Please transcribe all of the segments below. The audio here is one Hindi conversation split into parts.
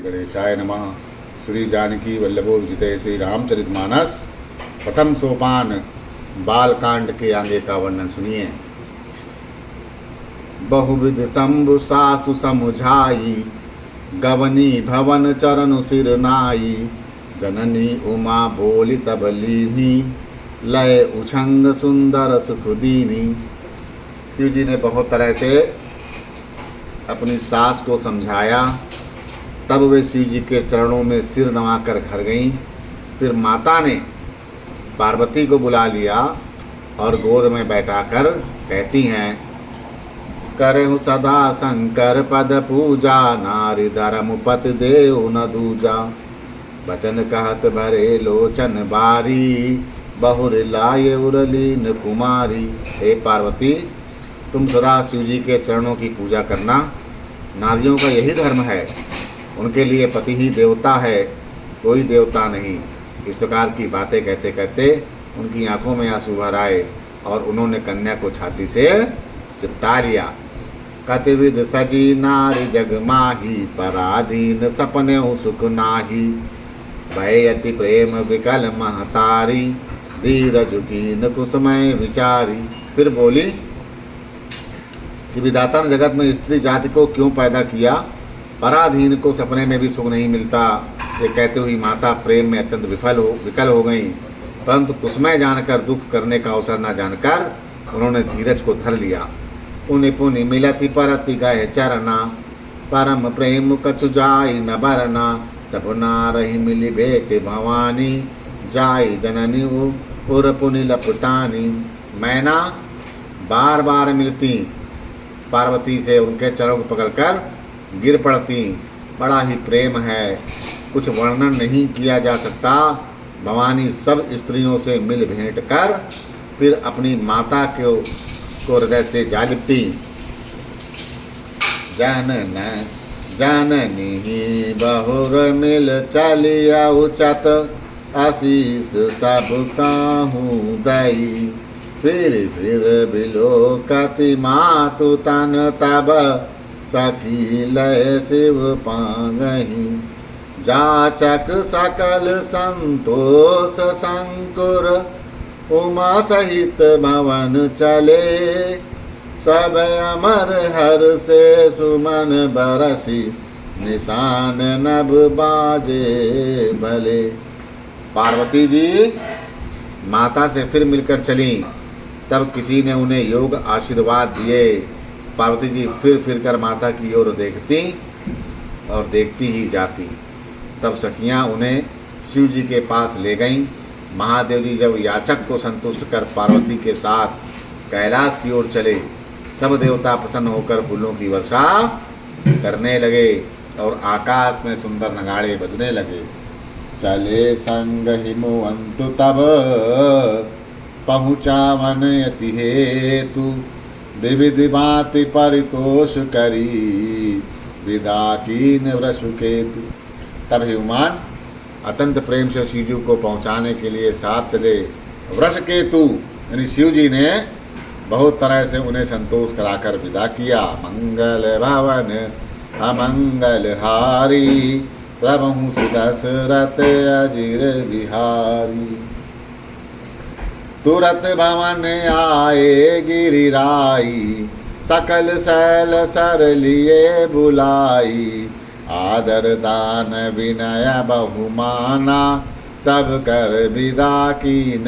गणेशाय नमः। श्री जानकी वल्लभो विजिते श्री रामचरितमानस प्रथम सोपान बालकांड के आगे का वर्णन सुनिए। बहुविध शंभु सासु समुझाई, गवनी भवन चरण सिर नाई। जननी उमा बोली तब लीनी, लय उछंग सुंदर सुख दीनी। शिव जी ने बहुत तरह से अपनी सास को समझाया, तब वे शिव जी के चरणों में सिर नवाकर घर गईं। फिर माता ने पार्वती को बुला लिया और गोद में बैठाकर कहती हैं, करहु सदा शंकर पद पूजा, नारी धर्म पति देव न दूजा। बचन कहत भरे लोचन बारी, बहुर लाय उरलीन कुमारी। हे पार्वती, तुम सदा शिव जी के चरणों की पूजा करना, नारियों का यही धर्म है। उनके लिए पति ही देवता है, कोई देवता नहीं। इस प्रकार की बातें कहते कहते उनकी आंखों में आंसू भर आए और उन्होंने कन्या को छाती से चिपटा लिया। कतिविध सजी नारी जग माही, पराधीन सपने सुख नाही। भय अति प्रेम विकल महतारी, धीरज कीन कुसमय विचारी। फिर बोली कि विधाता ने जगत में स्त्री जाति को क्यों पैदा किया, पराधीन को सपने में भी सुख नहीं मिलता। ये कहते हुए माता प्रेम में अत्यंत विकल हो गई, परंतु कुसमय जानकर दुख करने का अवसर न जानकर उन्होंने धीरज को धर लिया। पुनि पुनि मिलति परति गए चरना, परम प्रेम कछु जाई न बरना। सपना रही मिली बेटे भवानी, जाई जननी उर पुनि लपटानी। मैना बार बार मिलती पार्वती से, उनके चरणों को पकड़कर गिर पड़ती। बड़ा ही प्रेम है, कुछ वर्णन नहीं किया जा सकता। भवानी सब स्त्रियों से मिल भेंट कर फिर अपनी माता को हृदय से जा लिपटी। जननी बहुर मिल चलिया उचत, आशीष सब काहू दई। फिर बिलोकति मातु तन तब, सखी लय शिव पांगहि। जाचक सकल संतोष संकुर, उमा सहित भवन चले। सब अमर हर से सुमन बरसी, निशान नभ बाजे भले। पार्वती जी माता से फिर मिलकर चली, तब किसी ने उन्हें योग आशीर्वाद दिए। पार्वती जी फिर कर माता की ओर देखती और देखती ही जाती। तब सखियाँ उन्हें शिव जी के पास ले गईं। महादेव जी जब याचक को संतुष्ट कर पार्वती के साथ कैलाश की ओर चले, सब देवता प्रसन्न होकर फूलों की वर्षा करने लगे और आकाश में सुंदर नगाड़े बजने लगे। चले संग हिमवंतु तब, पहुँचा वन यति हेतु। विविध भांति परितोष करी, विदा कीन वृषु केतु। तब हिमवान अत्यंत प्रेम से शिव जी को पहुँचाने के लिए साथ चले। वृष केतु यानी शिव जी ने बहुत तरह से उन्हें संतोष कराकर विदा किया। मंगल भवन अमंगल हारी, प्रभु दशरथ अजिर बिहारी। तुरत भवन आए गिरिराई, सकल शैल सर लिए बुलाई। आदर दान विनय बहुमाना, सब कर विदा कीन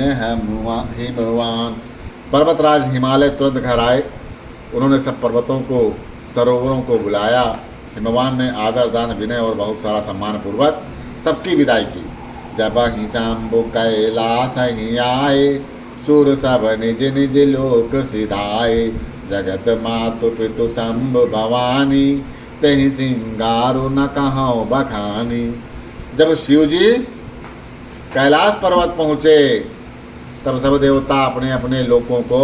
हिमवान। पर्वतराज हिमालय तुरंत घर आए। उन्होंने सब पर्वतों को सरोवरों को बुलाया। हिमवान ने आदर दान विनय और बहुत सारा सम्मान पूर्वक सबकी विदाई की। जब ही शंभु कैलाश ही आए, सुर सब निज निज लोक सिधाए। जगत मातु पितु शंभु भवानी, तेहि सिंगारु न कहाओ बखानी। जब शिव जी कैलाश पर्वत पहुँचे, तब सब देवता अपने अपने लोकों को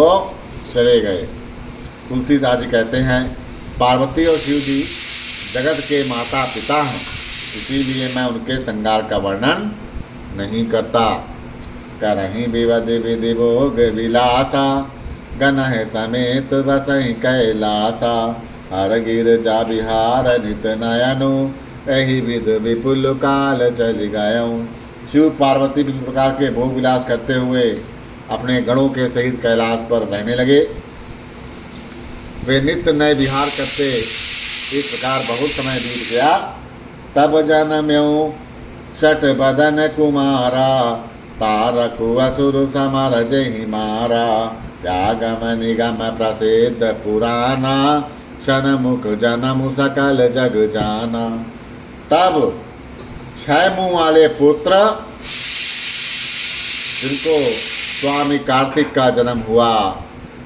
चले गए। तुलसीदास जी कहते हैं, पार्वती और शिव जी जगत के माता पिता हैं, इसीलिए मैं उनके श्रृंगार का वर्णन नहीं करता। करहीं विवध विधि भोग विलासा, गनह समेत बसहि कैलासा। हर गिरजा बिहार नित नयनु, यही विध विपुल काल चल गयऊँ। शिव पार्वती विभिन्न प्रकार के भोग विलास करते हुए अपने गणों के सहित कैलाश पर रहने लगे। वे नित्य नए विहार करते। इस प्रकार बहुत समय बीत गया। तब जनम्यो शट बदन कुमारा, तारकु असुर समर जहि मारा। व्यागम निगम प्रसिद्ध पुराना, शनमुख जनमु सकल जग जाना। तब 6 मुँह वाले पुत्र जिनको स्वामी कार्तिक का जन्म हुआ,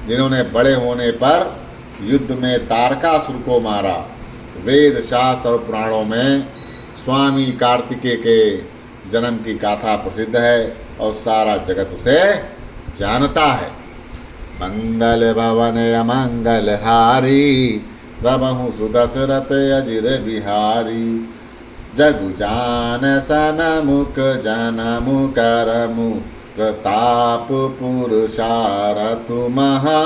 जिन्होंने बड़े होने पर युद्ध में तारकासुर को मारा। वेद शास्त्र और पुराणों में स्वामी कार्तिकेय के जन्म की गाथा प्रसिद्ध है और सारा जगत उसे जानता है। मंगल भवन अमंगल हारी, रबहु सुदशरथ अजिर बिहारी। जगु जान सनमुख जनमु करमु, प्रताप पुरुषारथु महा।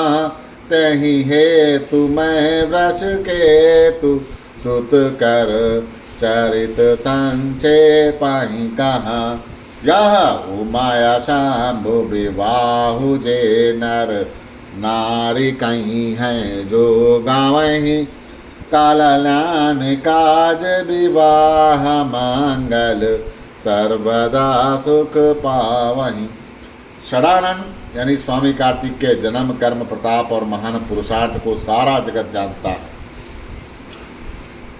तहि हेतु मैं वृष केतु, सुत कर चरित संक्षेपहि कहा। यह उमाया शंभु विवाहु जे नर, नारी कहीं हैं जो गावहीं। कल्याण काज विवाह मंगल, सर्वदा सुख पावहीं। षडानन यानी स्वामी कार्तिक के जन्म, कर्म, प्रताप और महान पुरुषार्थ को सारा जगत जानता है।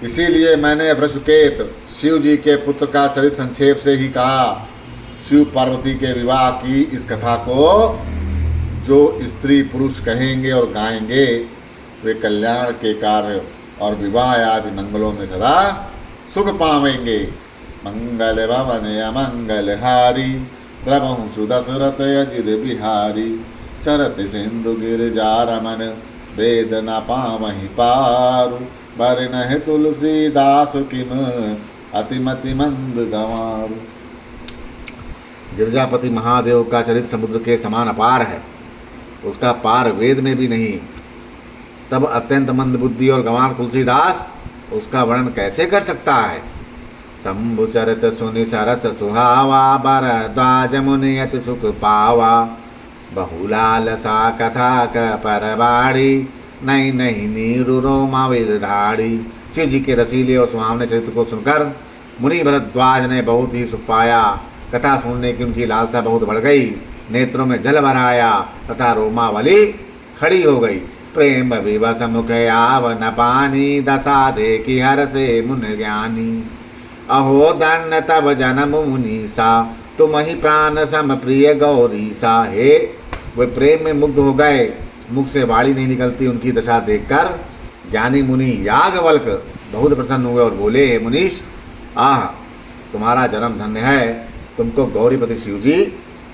इसीलिए मैंने वृषकेत शिव जी के पुत्र का चरित्र संक्षेप से ही कहा। शिव पार्वती के विवाह की इस कथा को जो स्त्री पुरुष कहेंगे और गाएंगे, वे कल्याण के कार्य और विवाह आदि मंगलों में सदा सुख पावेंगे। मंगल भवन अमंगल हारी, द्रवहु सुदशरथ अजिर बिहारी। चरत सिंधु गिरिजा रमन, वेद न पावहि पारु। बरनहि तुलसीदास किम, अतिमति मंद गंवारु। गिरजापति महादेव का चरित्र समुद्र के समान अपार है, उसका पार वेद में भी नहीं। तब अत्यंत मंद बुद्धि और गंवार तुलसीदास उसका वर्णन कैसे कर सकता है। शंभु चरित सुनि सरस सुहावा, भरद्वाज मुनि अति सुख पावा। बहुलाल सा कथा क परबाड़ी, नहीं नहीं नीरु रोमा विल ढाड़ी। शिव जी के रसीले और सुहावने चरित्र को सुनकर मुनि भरद्वाज ने बहुत ही सुख पाया। कथा सुनने की उनकी लालसा बहुत बढ़ गई, नेत्रों में जल भर आया तथा रोमावली खड़ी हो गई। प्रेम विवश मुख आवन पानी, दशा देखी हर से मुन ज्ञानी। अहो धन्य तब जन्म मुनीसा, तुम ही प्राण सम प्रिय गौरीसा। हे वे प्रेम में मुग्ध हो गए, मुख से वाणी नहीं निकलती उनकी दशा देखकर। ज्ञानी मुनि याज्ञवल्क बहुत प्रसन्न हुए और बोले, हे मुनीश, आह तुम्हारा जन्म धन्य है। तुमको गौरीपति शिव जी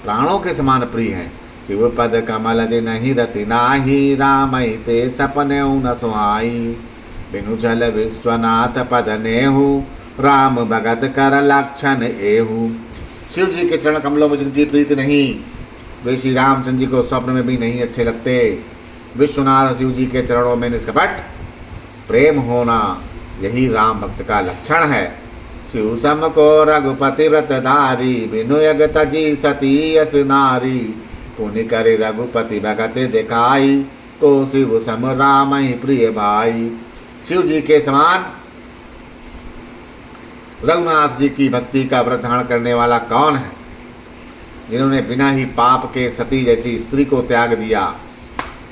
प्राणों के समान प्रिय हैं। शिव पद कमल जिनहि रति नाही, राम ते सपने न सुहाई। बिनु चल विश्वनाथ पद नेहु, राम भगत कर लक्षण एहू। शिव जी के चरण कमलों में जिनकी प्रीति नहीं, वे श्री रामचंद्र जी को स्वप्न में भी नहीं अच्छे लगते। विश्वनाथ शिव जी के चरणों में निष्कपट प्रेम होना, यही राम भक्त का लक्षण है। शिव सम को रघुपति व्रत धारी, बिनु यग तजी सती यस नारी। पुनि करे रघुपति भगत दिखाई, तो शिव सम राम ही प्रिय भाई। शिव जी के समान रघुनाथ जी की भक्ति का व्रत धारण करने वाला कौन है, जिन्होंने बिना ही पाप के सती जैसी स्त्री को त्याग दिया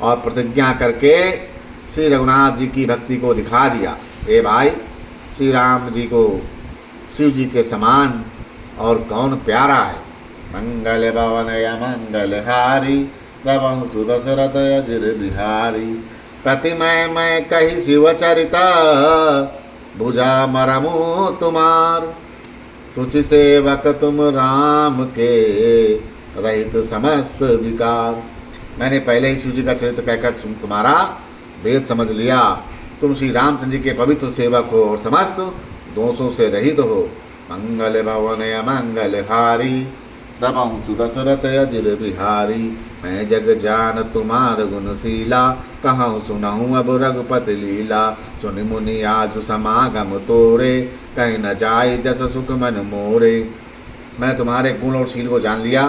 और प्रतिज्ञा करके श्री रघुनाथ जी की भक्ति को दिखा दिया। ए भाई, श्री राम जी को शिव जी के समान और कौन प्यारा है। मंगल भवन अमंगल हारी, रवहु सुदशरथ अजिर बिहारी। प्रतिमय मैं कही शिव चरिता, भुजा मरमु तुम्हार। सुचि सेवक तुम राम के, रहित समस्त विकार। मैंने पहले ही शिव जी का चरित्र कहकर तुम्हारा वेद समझ लिया। तुम श्री रामचंद्र जी के पवित्र सेवक हो और समस्त दोषों से रहित हो। मंगल भवन अमंगल हारी, दबहु दशरथ अजिर बिहारी, मैं जग जान तुम्हार गुणशीला, कहूँ सुनहु अब रघुपति लीला, सुनि मुनि आज समागम तोरे, कहीं न जाए जस सुख मन मोरे। मैं तुम्हारे गुण और शील को जान लिया,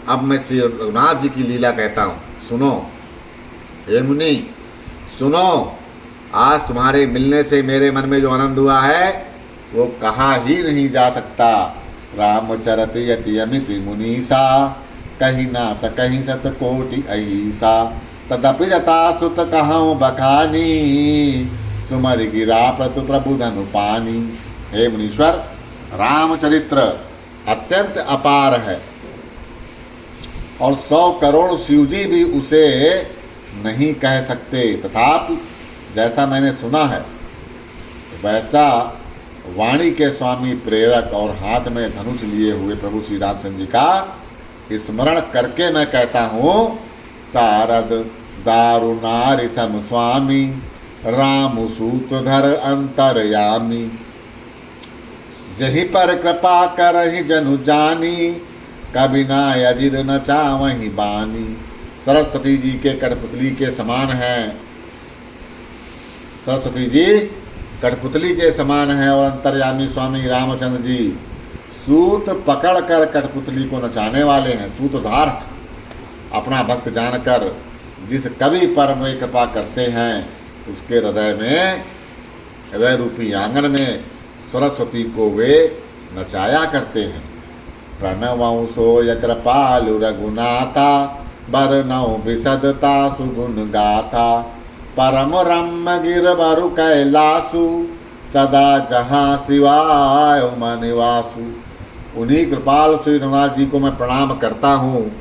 अब मैं श्री रघुनाथ जी की लीला कहता हूँ, सुनो। हे मुनि सुनो, आज तुम्हारे मिलने से मेरे मन में जो आनंद हुआ है वो कहा ही नहीं जा सकता। रामचरित यति अमित मुनीसा, कहीं ना सकहीं सत कोटि ऐसा, तदपि जता सुत कहूँ बखानी, सुमर गिरा प्रतु प्रभु धनु पानी। हे मुनीश्वर, रामचरित्र अत्यंत अपार है और 100 करोड़ शिवजी भी उसे नहीं कह सकते। तथापि जैसा मैंने सुना है वैसा वाणी के स्वामी प्रेरक और हाथ में धनुष लिए हुए प्रभु श्री रामचंद्र जी का स्मरण करके मैं कहता हूँ, सारद दारुनारि सम स्वामी, राम सूत्रधर अंतरयामी, जही पर कृपा करहि जनु जानी, कभी ना अजिर न चावहि बानी। सरस्वती जी के कठपुतली के समान हैं, सरस्वती जी कठपुतली के समान है और अंतर्यामी स्वामी रामचंद्र जी सूत पकड़कर कठपुतली को नचाने वाले हैं, सूतधार। अपना भक्त जानकर जिस कवि पर वे कृपा करते हैं उसके हृदय रूपी आंगन में सरस्वती को वे नचाया करते हैं। प्रणवं सोय कृपालु रघुनाथा, बरनौ बिसदता सुगुण गाथा, परम रम गिरवरु कैलासु, सदा जहाँ शिवाय निवासु। उन्हीं कृपाल श्री रघुनाथ जी को मैं प्रणाम करता हूँ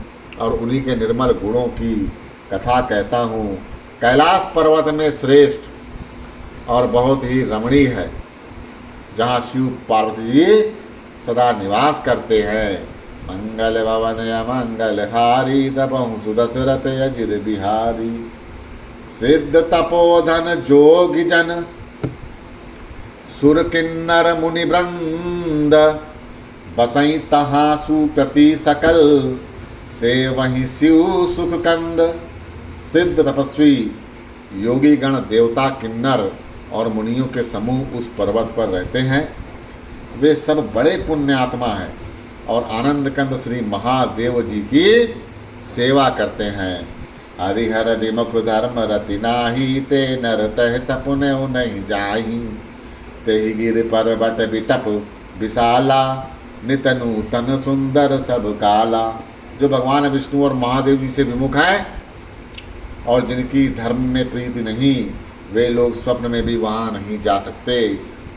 और उन्हीं के निर्मल गुणों की कथा कहता हूँ। कैलाश पर्वत में श्रेष्ठ और बहुत ही रमणीय है, जहाँ शिव पार्वती जी सदा निवास करते हैं। मंगल भवन अमंगल हारी, तपहु सुदशरथ अजिर बिहारी, सिद्ध तपोधन जोगी जन, सुर किन्नर मुनि वृंद, बसई तहाँ सुकृति सकल, से वहीं शिव सुख कंद। सिद्ध तपस्वी योगी गण, देवता, किन्नर और मुनियों के समूह उस पर्वत पर रहते हैं। वे सब बड़े पुण्यात्मा हैं और आनंद कंद श्री महादेव जी की सेवा करते हैं। हरिहर विमुख धर्म रति नाही, ते नर तह सपुने नहीं जाही, तेहि गिर पर्वत बिटप विशाला, नित नूतन सुंदर सब काला। जो भगवान विष्णु और महादेव जी से विमुख हैं और जिनकी धर्म में प्रीति नहीं, वे लोग स्वप्न में भी वहाँ नहीं जा सकते।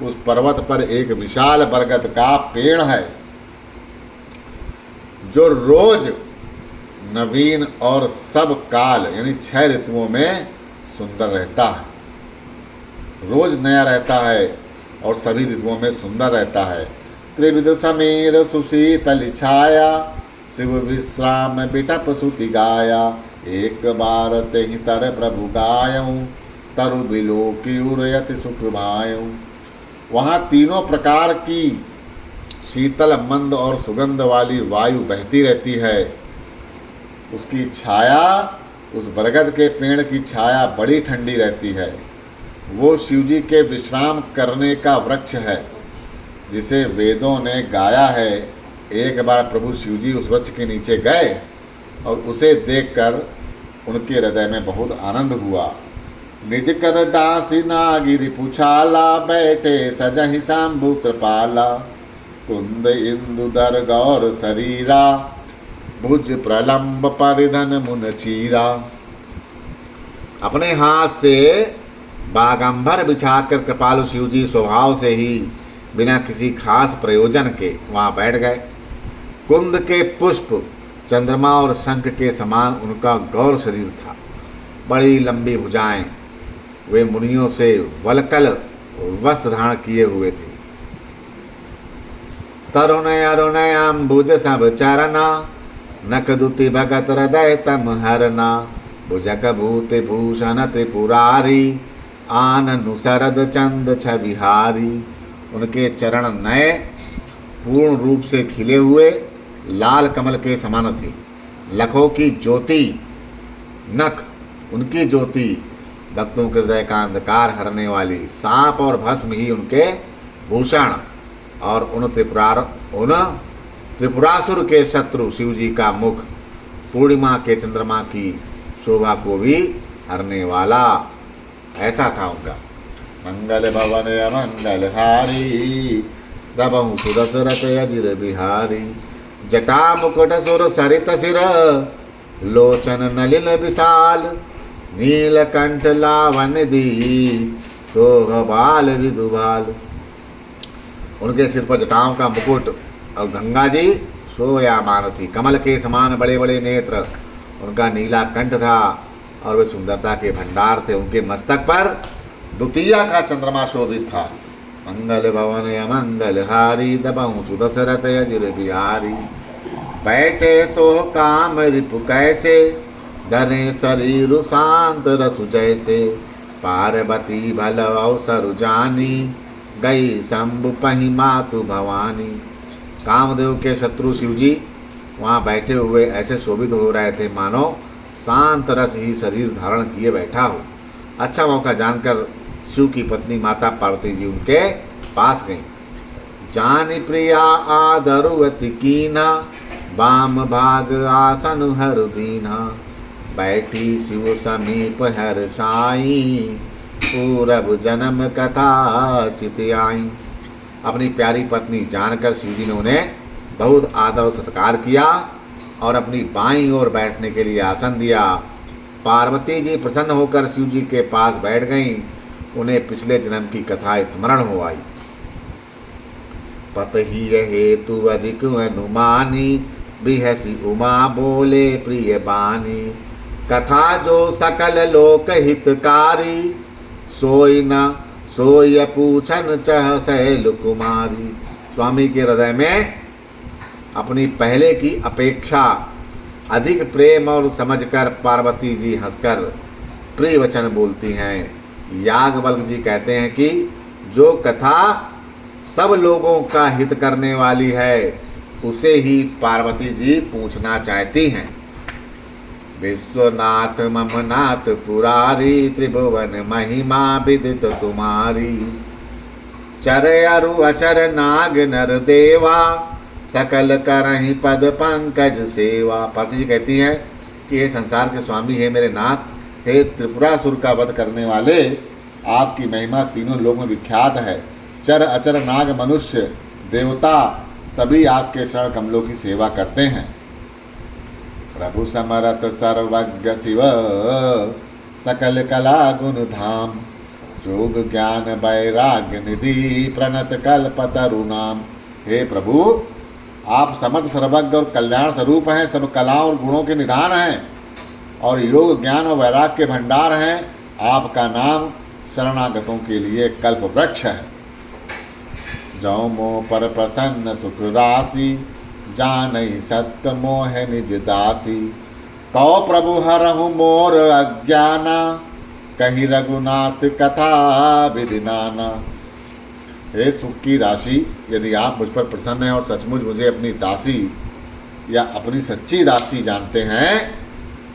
उस पर्वत पर एक विशाल बरगद का पेड़ है जो रोज नवीन और सब काल यानी 6 ऋतुओं में सुंदर रहता है। रोज नया रहता है और सभी ऋतुओं में सुंदर रहता है। त्रिविध समीर सुशीतल छाया, शिव विश्राम बिटप सुति गाया, एक बार तेहि तर प्रभु गायऊँ, तरु बिलो की उरयति सुख भायऊँ। वहाँ तीनों प्रकार की शीतल मंद और सुगंध वाली वायु बहती रहती है। उसकी छाया, उस बरगद के पेड़ की छाया बड़ी ठंडी रहती है। वो शिवजी के विश्राम करने का वृक्ष है जिसे वेदों ने गाया है। एक बार प्रभु शिवजी उस वृक्ष के नीचे गए और उसे देखकर उनके हृदय में बहुत आनंद हुआ। निज कर डासी नागिरि पुछाला, बैठे सजहि शाम्भु कृपाला, कुंद इंदुदर गौर शरीरा, भुज प्रलंब परिधन मुन चीरा। अपने हाथ से बागंबर बिछाकर कृपालु शिवजी स्वभाव से ही बिना किसी खास प्रयोजन के वहाँ बैठ गए। कुंद के पुष्प, चंद्रमा और शंख के समान उनका गौर शरीर था। बड़ी लंबी भुजाएं, वे मुनियों से वलकल वस्त्र धारण किए हुए थे। तरुण अरुण अम्बुज सब चरना, नकदुति भगत हृदय तम हरना, भुजग भूति भूषण त्रिपुरारी, आननु शरद चंद छविहारी। उनके चरण नए पूर्ण रूप से खिले हुए लाल कमल के समान थी। लखों की ज्योति, नख उनकी ज्योति, भक्तों के हृदय का अंधकार हरने वाली। सांप और भस्म ही उनके भूषण, और उन त्रिपुरासुर के शत्रु शिव जी का मुख पूर्णिमा के चंद्रमा की शोभा को भी हरने वाला। ऐसा था उनका। मंगल भवन अमंगल हारी, दबहु सुदशरथ अजिर बिहारी। जटा मुकुट सुर सरित सिर, लोचन नलिन विशाल। नीलकंठ लावण्य दी, सोह बाल विदुभाल। उनके सिर पर जटाओं का मुकुट और गंगा जी शोभायमान थी। कमल के समान बड़े बड़े नेत्र, उनका नीला कंठ था और वे सुंदरता के भंडार थे। उनके मस्तक पर द्वितीया का चंद्रमा शोभित था। मंगल भवन अमंगल हारी, दबहु सुदशरथ अजिर बिहारी। बैठे सोह काम रिपु कैसे, धरे शरीर शांत रसु जैसे। पार्वती भल अवसर जानी, गई शंभु पहि मातु भवानी। कामदेव के शत्रु शिवजी वहाँ बैठे हुए ऐसे शोभित हो रहे थे मानो शांत रस ही शरीर धारण किए बैठा हो। अच्छा मौका जानकर शिव की पत्नी माता पार्वती जी उनके पास गईं। जानी प्रिया आदरुवति कीना, वाम भाग आसन हर दीना। बैठी शिव समीप हर साई, पूरब जन्म कथा चित आई। अपनी प्यारी पत्नी जानकर शिव जी ने उन्हें बहुत आदर और सत्कार किया और अपनी बाईं ओर बैठने के लिए आसन दिया। पार्वती जी प्रसन्न होकर शिव जी के पास बैठ गईं। उन्हें पिछले जन्म की कथा स्मरण हो आई। पतहि हेतु अधिक अनुमानी, बिहसी उमा बोले प्रिय बानी। कथा जो सकल लोक हितकारी, सोई न सोय पूछन चह सैल कुमारी। स्वामी के हृदय में अपनी पहले की अपेक्षा अधिक प्रेम और समझकर पार्वती जी हंसकर प्रिय वचन बोलती हैं। याज्ञवल्क्य जी कहते हैं कि जो कथा सब लोगों का हित करने वाली है उसे ही पार्वती जी पूछना चाहती हैं। विश्वनाथ मम नाथ पुरारी, त्रिभुवन महिमा विदित तुम्हारी। चर अरु अचर नाग नर देवा, सकल करहि पद पंकज सेवा। पार्वती जी कहती हैं कि हे संसार के स्वामी, हे मेरे नाथ, हे त्रिपुरासुर का वध करने वाले, आपकी महिमा तीनों लोक में विख्यात है। चर अचर नाग मनुष्य देवता सभी आपके चरण कमलों की सेवा करते हैं। प्रभु समरथ सर्वज्ञ शिव, सकल कला गुण धाम। जोग ज्ञान वैराग्य निधि, प्रणत कल्पतरु नाम। हे प्रभु, आप समर्थ सर्वज्ञ और कल्याण स्वरूप हैं, सब कलाओं और गुणों के निधान हैं और योग ज्ञान और वैराग्य के भंडार हैं। आपका नाम शरणागतों के लिए कल्प वृक्ष है। जौ मोह पर प्रसन्न सुख राशि, जानई सत्य मोह निज दासी। तो प्रभु हरहु मोर अज्ञाना, कही रघुनाथ कथा विधि नाना। हे सुख की राशि, यदि आप मुझ पर प्रसन्न हैं और सचमुच मुझे अपनी दासी या अपनी सच्ची दासी जानते हैं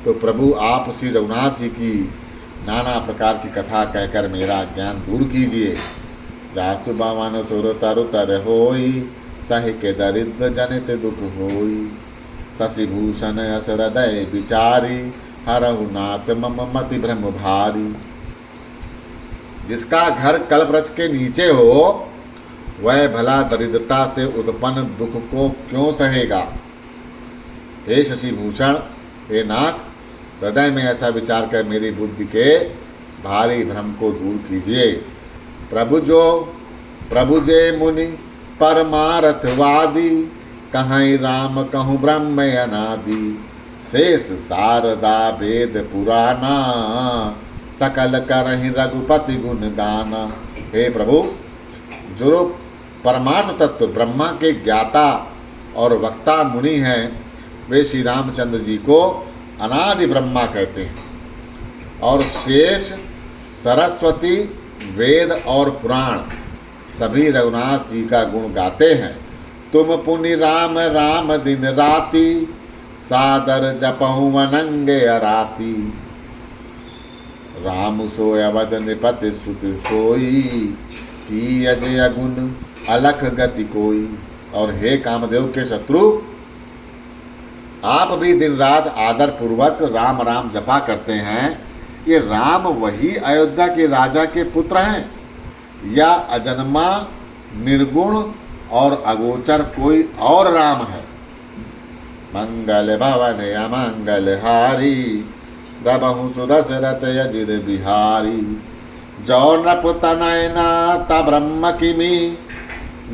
तो प्रभु आप श्री रघुनाथ जी की नाना प्रकार की कथा कहकर मेरा ज्ञान दूर कीजिए। जासु बावन सुर तरु तर होई, सहि के दरिद्र जनित दुख होई। शशिभूषण अस हृदय विचारी, हरहु नाथ मम मति भ्रम भारी। जिसका घर कल्पवृक्ष के नीचे हो वह भला दरिद्रता से उत्पन्न दुख को क्यों सहेगा। हे शशिभूषण, हे नाथ, हृदय में ऐसा विचार कर मेरी बुद्धि के भारी भ्रम को दूर कीजिए। प्रभु जे मुनि परमारथवादी, कहीं राम कहूँ ब्रह्म अनादि। शेष शारदा वेद पुराना, सकल करहि रघुपति गुण गाना। हे प्रभु, जो परमार्थ तत्व ब्रह्मा के ज्ञाता और वक्ता मुनि हैं वे श्री रामचंद्र जी को अनादि ब्रह्मा कहते हैं और शेष सरस्वती वेद और पुराण सभी रघुनाथ जी का गुण गाते हैं। तुम पुनि राम राम दिन राति, सादर जपहु अनंगे अराती। राम सोय अवध निपति सुत सोई, की अजय गुण अलख गति कोई। और हे कामदेव के शत्रु, आप भी दिन रात आदर पूर्वक राम राम जपा करते हैं। ये राम वही अयोध्या के राजा के पुत्र हैं या अजन्मा निर्गुण और अगोचर कोई और राम है? मंगल भवन अमंगल हारी, दबहु सुदशरथ यजिर बिहारी। जौ नृप तनयना ता ब्रह्म किमी,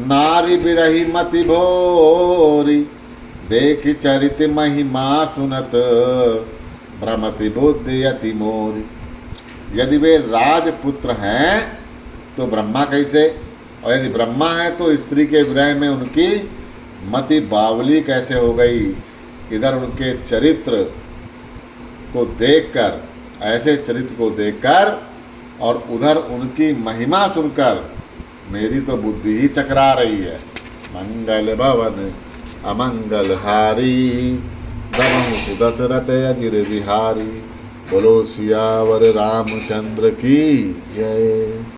नारी बिरही मति भोरी। देख चरित महिमा सुनत, भ्रमति बुद्धि अति मोरी। यदि वे राजपुत्र हैं तो ब्रह्मा कैसे, और यदि ब्रह्मा है तो स्त्री के विरह में उनकी मति बावली कैसे हो गई? इधर उनके चरित्र को देखकर, ऐसे चरित्र को देखकर, और उधर उनकी महिमा सुनकर मेरी तो बुद्धि ही चकरा रही है। मंगल भवन अमंगल हारी, दमहु सुदशरथ अजिर बिहारी। बोलो सियावर रामचंद्र की जय।